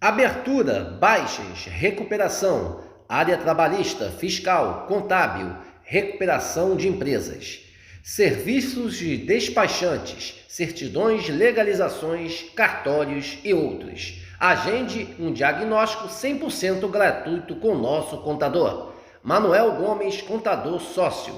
Abertura, baixas, recuperação, área trabalhista, fiscal, contábil, recuperação de empresas. Serviços de despachantes, certidões, legalizações, cartórios e outros. Agende um diagnóstico 100% gratuito com nosso contador. Manuel Gomes, contador sócio.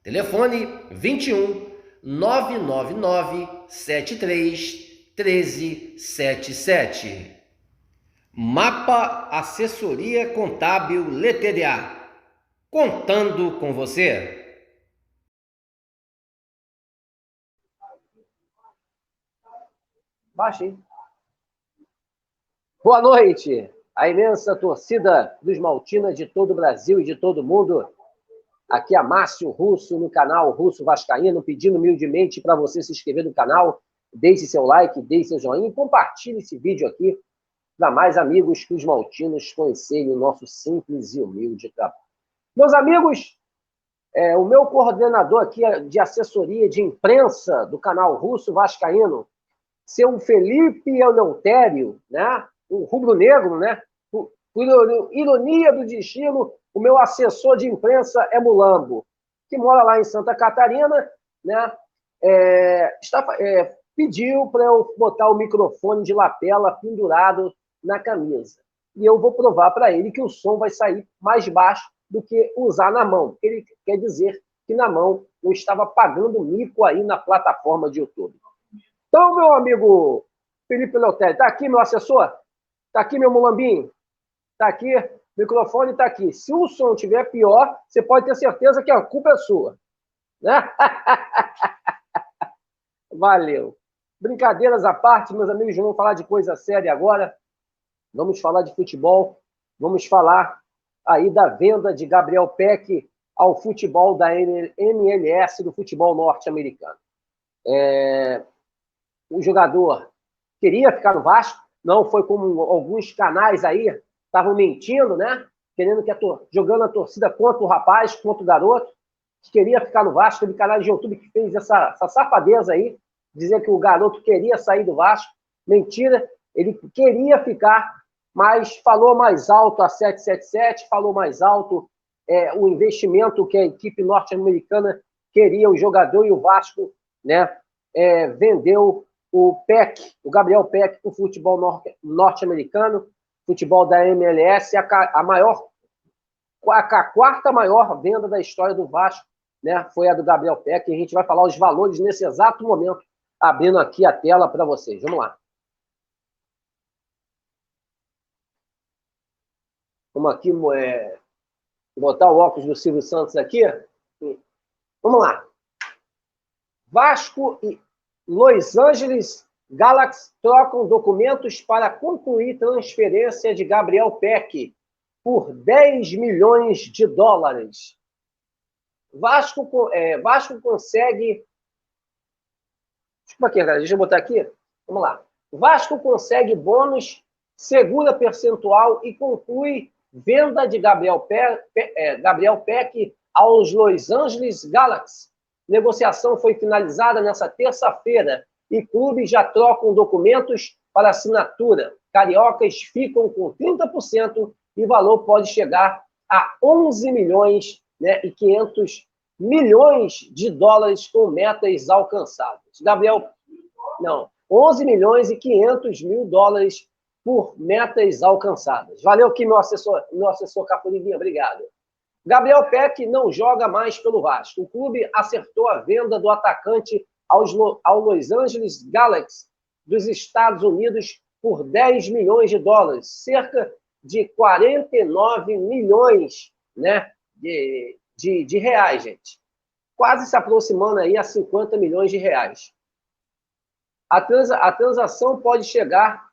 Telefone 21 999 73 1377. Mapa Assessoria Contábil LTDA. Contando com você. Baixei. Boa noite, a imensa torcida dos Maltinas de todo o Brasil e de todo o mundo. Aqui é Márcio Russo, no canal Russo Vascaíno, pedindo humildemente para você se inscrever no canal, deixe seu like, deixe seu joinha e compartilhe esse vídeo aqui para mais amigos que os maltinos conhecerem o nosso simples e humilde trabalho. Meus amigos, o meu coordenador aqui de assessoria de imprensa do canal Russo Vascaíno, seu Felipe Eleutério, né? O rubro-negro, né? Por ironia do destino, o meu assessor de imprensa é Mulambo, que mora lá em Santa Catarina, né? Pediu para eu botar o microfone de lapela pendurado na camisa. E eu vou provar para ele que o som vai sair mais baixo do que usar na mão. Ele quer dizer que na mão eu estava pagando mico aí na plataforma de YouTube. Então, meu amigo Felipe Eleutério, está aqui meu assessor? Está aqui meu mulambinho? Está aqui, o microfone está aqui. Se o som estiver pior, você pode ter certeza que a culpa é sua. Né? Valeu. Brincadeiras à parte, meus amigos, vamos falar de coisa séria agora. Vamos falar de futebol. Vamos falar aí da venda de Gabriel Peck ao futebol da MLS, do futebol norte-americano. O jogador queria ficar no Vasco, não foi como alguns canais aí estavam mentindo, né? Querendo jogando a torcida contra o rapaz, contra o garoto, que queria ficar no Vasco. Teve canal de YouTube que fez essa safadeza aí, dizer que o garoto queria sair do Vasco. Mentira, ele queria ficar, mas falou mais alto a 777, falou mais alto o investimento que a equipe norte-americana queria, o jogador, e o Vasco, né, vendeu o Gabriel Peck, para o futebol norte-americano, futebol da MLS, a quarta maior venda da história do Vasco, né, foi a do Gabriel Peck, e a gente vai falar os valores nesse exato momento, abrindo aqui a tela para vocês. Vamos lá. Vamos aqui botar o óculos do Silvio Santos aqui. Vamos lá. Vasco e Los Angeles Galaxy trocam documentos para concluir transferência de Gabriel Peck por 10 milhões de dólares. Vasco consegue... Deixa eu botar aqui. Vamos lá. Vasco consegue bônus, segura percentual e conclui venda de Gabriel Peck aos Los Angeles Galaxy. Negociação foi finalizada nessa terça-feira e clubes já trocam documentos para assinatura. Cariocas ficam com 30% e o valor pode chegar a 11 milhões, né, e 500 milhões de dólares com metas alcançadas. 11 milhões e 500 mil dólares por metas alcançadas. Valeu aqui, meu assessor Capuriguinha, obrigado. Gabriel Peck não joga mais pelo Vasco. O clube acertou a venda do atacante ao Los Angeles Galaxy dos Estados Unidos por 10 milhões de dólares, cerca de 49 milhões, né, de reais, gente. Quase se aproximando aí a 50 milhões de reais. A transação pode chegar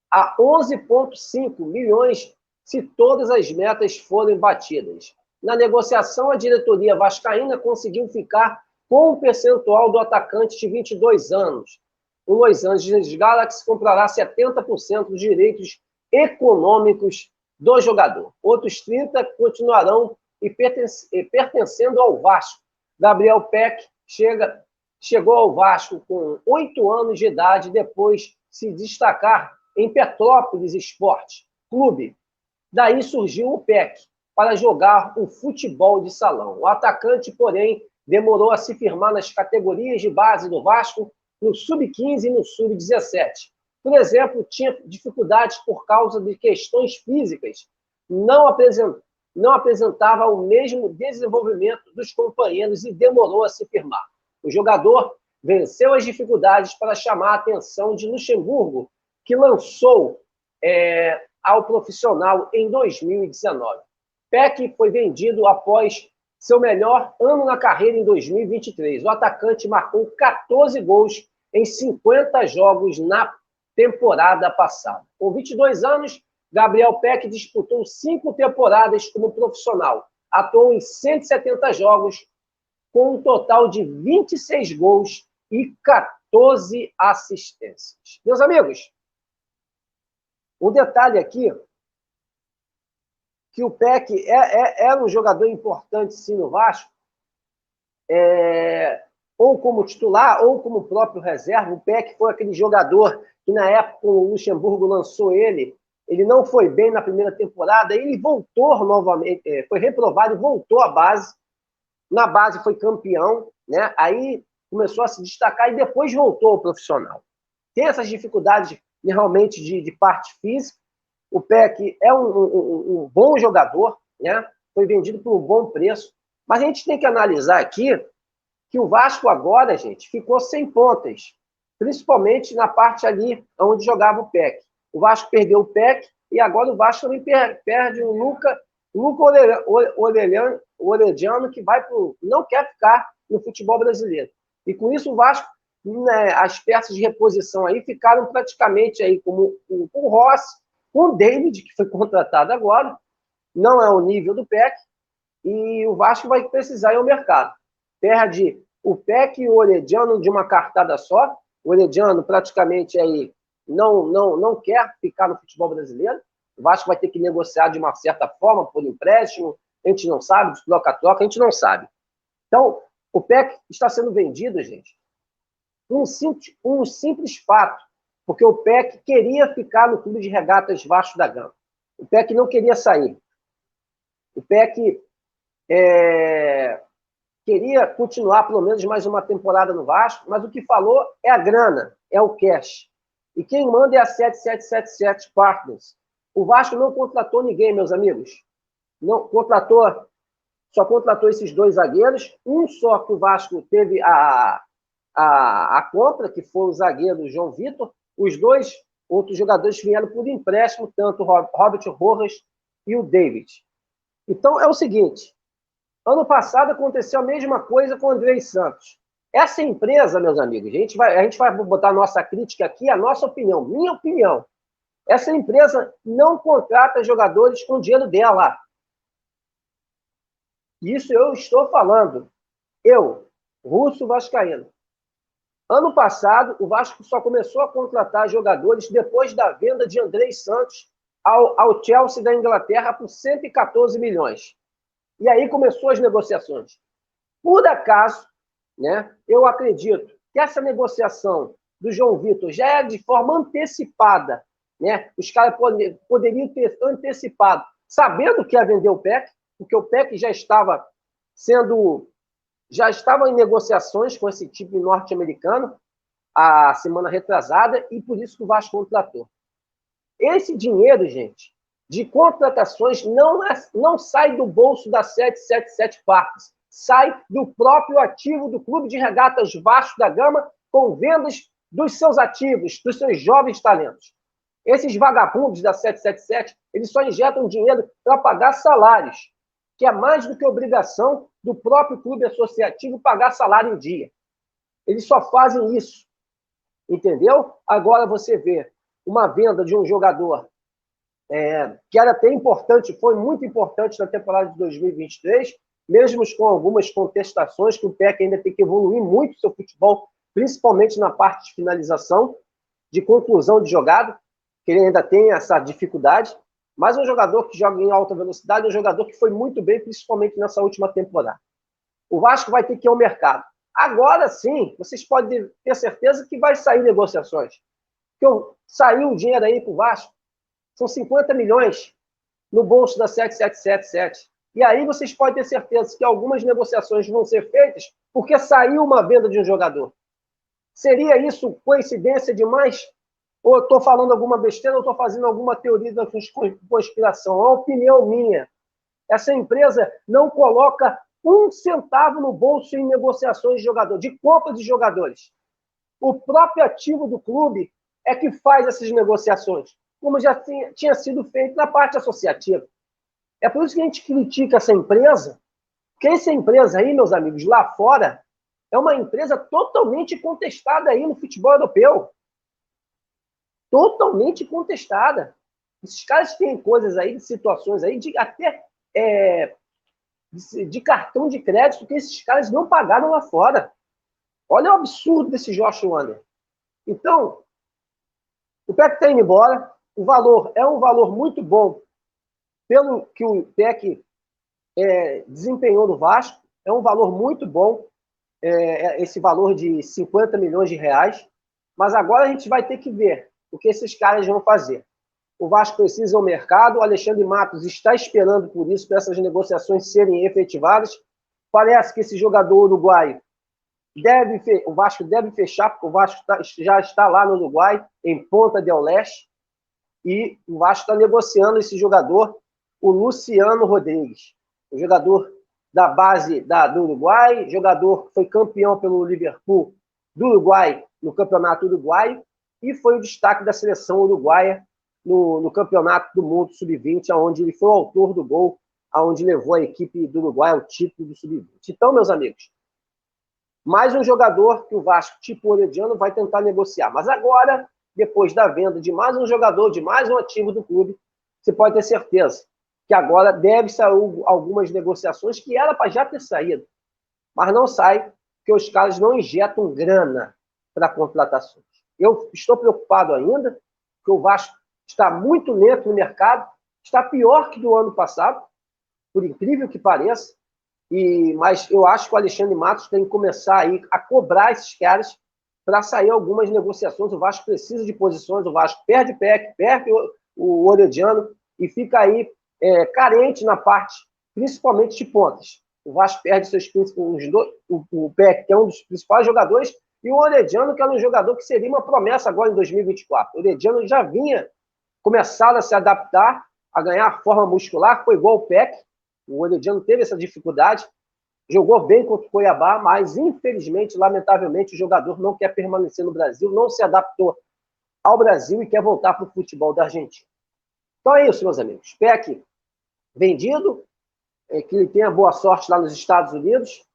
a 11,5 milhões se todas as metas forem batidas. Na negociação, a diretoria vascaína conseguiu ficar com o percentual do atacante de 22 anos. O Los Angeles Galaxy comprará 70% dos direitos econômicos do jogador. Outros 30% continuarão pertencendo ao Vasco. Gabriel Peck chegou ao Vasco com 8 anos de idade, depois se destacar em Petrópolis Esporte Clube. Daí surgiu o PEC, para jogar um futebol de salão. O atacante, porém, demorou a se firmar nas categorias de base do Vasco, no Sub-15 e no Sub-17. Por exemplo, tinha dificuldades por causa de questões físicas, não apresentava o mesmo desenvolvimento dos companheiros e demorou a se firmar. O jogador venceu as dificuldades para chamar a atenção de Luxemburgo, que lançou ao profissional em 2019. Peck foi vendido após seu melhor ano na carreira em 2023. O atacante marcou 14 gols em 50 jogos na temporada passada. Com 22 anos, Gabriel Peck disputou 5 temporadas como profissional. Atuou em 170 jogos, com um total de 26 gols e 14 assistências. Meus amigos, um detalhe aqui, que o Peck era um jogador importante, sim, no Vasco, ou como titular, ou como próprio reserva. O Peck foi aquele jogador que, na época, o Luxemburgo lançou ele não foi bem na primeira temporada, ele voltou novamente, foi reprovado e voltou à base. Na base foi campeão, né? Aí começou a se destacar e depois voltou ao profissional. Tem essas dificuldades realmente de parte física. O Peck é um bom jogador, né? Foi vendido por um bom preço. Mas a gente tem que analisar aqui que o Vasco agora, gente, ficou sem pontas, principalmente na parte ali onde jogava o Peck. O Vasco perdeu o Peck e agora o Vasco também perde o Luca Orellano, que não quer ficar no futebol brasileiro. E com isso o Vasco, né, as peças de reposição aí ficaram praticamente aí como o Rossi, com o David, que foi contratado agora, não é o nível do Peck, e o Vasco vai precisar ir ao mercado. Perde o Peck e o Orellano de uma cartada só. O Orellano praticamente aí não quer ficar no futebol brasileiro. O Vasco vai ter que negociar de uma certa forma, por empréstimo, a gente não sabe, de troca-troca, a gente não sabe. Então, o Peck está sendo vendido, gente, por um simples fato, porque o Peck queria ficar no Clube de Regatas Vasco da Gama. O Peck não queria sair. O Peck queria continuar pelo menos mais uma temporada no Vasco, mas o que falou é a grana, é o cash. E quem manda é a 7777 Partners. O Vasco não contratou ninguém, meus amigos. Só contratou esses 2 zagueiros. Um só que o Vasco teve a compra, que foi o zagueiro João Vitor. Os 2 outros jogadores vieram por empréstimo, tanto o Robert Rojas e o David. Então, é o seguinte. Ano passado aconteceu a mesma coisa com o Andrei Santos. Essa empresa, meus amigos, a gente vai botar a nossa crítica aqui, a nossa opinião, minha opinião. Essa empresa não contrata jogadores com dinheiro dela. Isso eu estou falando. Eu, Russo Vascaíno. Ano passado, o Vasco só começou a contratar jogadores depois da venda de Andrei Santos ao Chelsea da Inglaterra por 114 milhões. E aí começou as negociações. Por acaso, né, eu acredito que essa negociação do João Vitor já é de forma antecipada, né? Os caras poderiam ter antecipado, sabendo que ia vender o Peck, porque o Peck já estava em negociações com esse time norte-americano a semana retrasada, e por isso que o Vasco contratou. Esse dinheiro, gente, de contratações não sai do bolso da 777 Partners, sai do próprio ativo do Clube de Regatas Vasco da Gama, com vendas dos seus ativos, dos seus jovens talentos. Esses vagabundos da 777, eles só injetam dinheiro para pagar salários, que é mais do que obrigação do próprio clube associativo pagar salário em dia. Eles só fazem isso, entendeu? Agora você vê uma venda de um jogador que era até importante, foi muito importante na temporada de 2023, mesmo com algumas contestações, que o Peck ainda tem que evoluir muito seu futebol, principalmente na parte de finalização, de conclusão de jogada, que ele ainda tem essa dificuldade, mas um jogador que joga em alta velocidade, é um jogador que foi muito bem, principalmente nessa última temporada. O Vasco vai ter que ir ao mercado. Agora sim, vocês podem ter certeza que vai sair negociações. Saiu o dinheiro aí para o Vasco. São 50 milhões no bolso da 7777. E aí vocês podem ter certeza que algumas negociações vão ser feitas porque saiu uma venda de um jogador. Seria isso coincidência demais? Ou eu estou falando alguma besteira ou estou fazendo alguma teoria da conspiração? É uma opinião minha. Essa empresa não coloca um centavo no bolso em negociações de jogador, de compra de jogadores. O próprio ativo do clube é que faz essas negociações, como já tinha sido feito na parte associativa. É por isso que a gente critica essa empresa, porque essa empresa aí, meus amigos, lá fora, é uma empresa totalmente contestada aí no futebol europeu. Totalmente contestada. Esses caras têm coisas aí, situações aí, até de cartão de crédito que esses caras não pagaram lá fora. Olha o absurdo desse Josh Wander. Então, o PEC está indo embora, o valor é um valor muito bom pelo que o PEC desempenhou no Vasco, é um valor muito bom, esse valor de 50 milhões de reais, mas agora a gente vai ter que ver o que esses caras vão fazer. O Vasco precisa ir ao mercado, o Alexandre Matos está esperando por isso, para essas negociações serem efetivadas. Parece que esse jogador uruguaio o Vasco deve fechar, porque o Vasco já está lá no Uruguai, em Ponta del Este, e o Vasco está negociando esse jogador, o Luciano Rodrigues, o jogador da base do Uruguai, jogador que foi campeão pelo Liverpool do Uruguai no Campeonato Uruguaio e foi o destaque da seleção uruguaia no Campeonato do Mundo Sub-20, onde ele foi o autor do gol, onde levou a equipe do Uruguai ao título do Sub-20. Então, meus amigos, mais um jogador que o Vasco, tipo Orediano, vai tentar negociar. Mas agora, depois da venda de mais um jogador, de mais um ativo do clube, você pode ter certeza que agora deve sair algumas negociações que era para já ter saído. Mas não sai, porque os caras não injetam grana para contratações. Eu estou preocupado ainda, porque o Vasco está muito lento no mercado, está pior que do ano passado, por incrível que pareça, mas eu acho que o Alexandre Matos tem que começar aí a cobrar esses caras para sair algumas negociações. O Vasco precisa de posições, o Vasco perde PEC, perde o Orediano e fica aí carente na parte, principalmente de pontas. O Vasco perde seus principais, o PEC, que é um dos principais jogadores, e o Orediano, que era um jogador que seria uma promessa agora em 2024. O Orediano já vinha começado a se adaptar, a ganhar forma muscular, foi igual o PEC. O Orediano teve essa dificuldade, jogou bem contra o Cuiabá, mas infelizmente, lamentavelmente, o jogador não quer permanecer no Brasil, não se adaptou ao Brasil e quer voltar para o futebol da Argentina. Então é isso, meus amigos. PEC vendido, que ele tenha boa sorte lá nos Estados Unidos.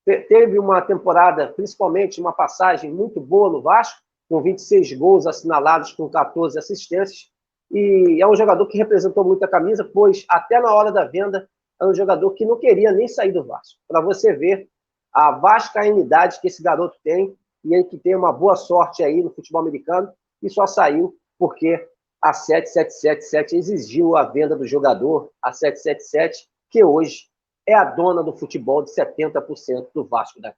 Teve uma temporada, principalmente uma passagem muito boa no Vasco, com 26 gols assinalados, com 14 assistências. E é um jogador que representou muito a camisa, pois até na hora da venda é um jogador que não queria nem sair do Vasco. Para você ver a vascainidade que esse garoto tem, e ele que tem uma boa sorte aí no futebol americano, e só saiu porque a 7777 exigiu a venda do jogador, a 777, que hoje é a dona do futebol de 70% do Vasco da Gama.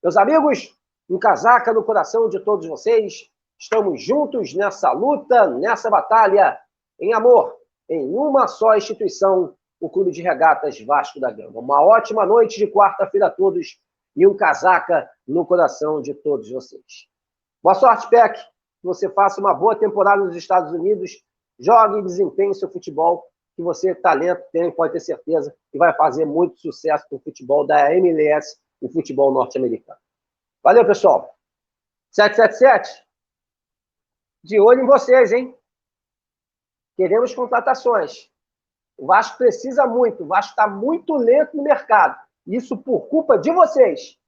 Meus amigos, um casaca no coração de todos vocês, estamos juntos nessa luta, nessa batalha, em amor, em uma só instituição, o Clube de Regatas Vasco da Gama. Uma ótima noite de quarta-feira a todos e um casaca no coração de todos vocês. Boa sorte, PEC. Que você faça uma boa temporada nos Estados Unidos, jogue e desempenhe seu futebol, que você, talento, tem, pode ter certeza, que vai fazer muito sucesso com o futebol da MLS, o futebol norte-americano. Valeu, pessoal. 777, de olho em vocês, hein? Queremos contratações. O Vasco precisa muito, o Vasco está muito lento no mercado. Isso por culpa de vocês.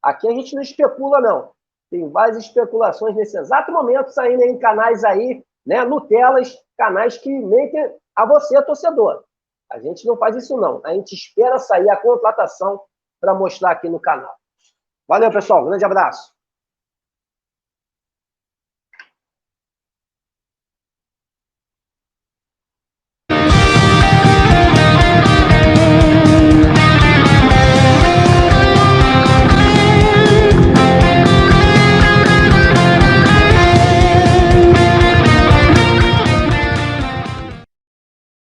Aqui a gente não especula, não. Tem várias especulações nesse exato momento saindo em canais aí, né, Nutelas, canais que mentem a você, torcedor. A gente não faz isso, não. A gente espera sair a contratação para mostrar aqui no canal. Valeu, pessoal. Grande abraço.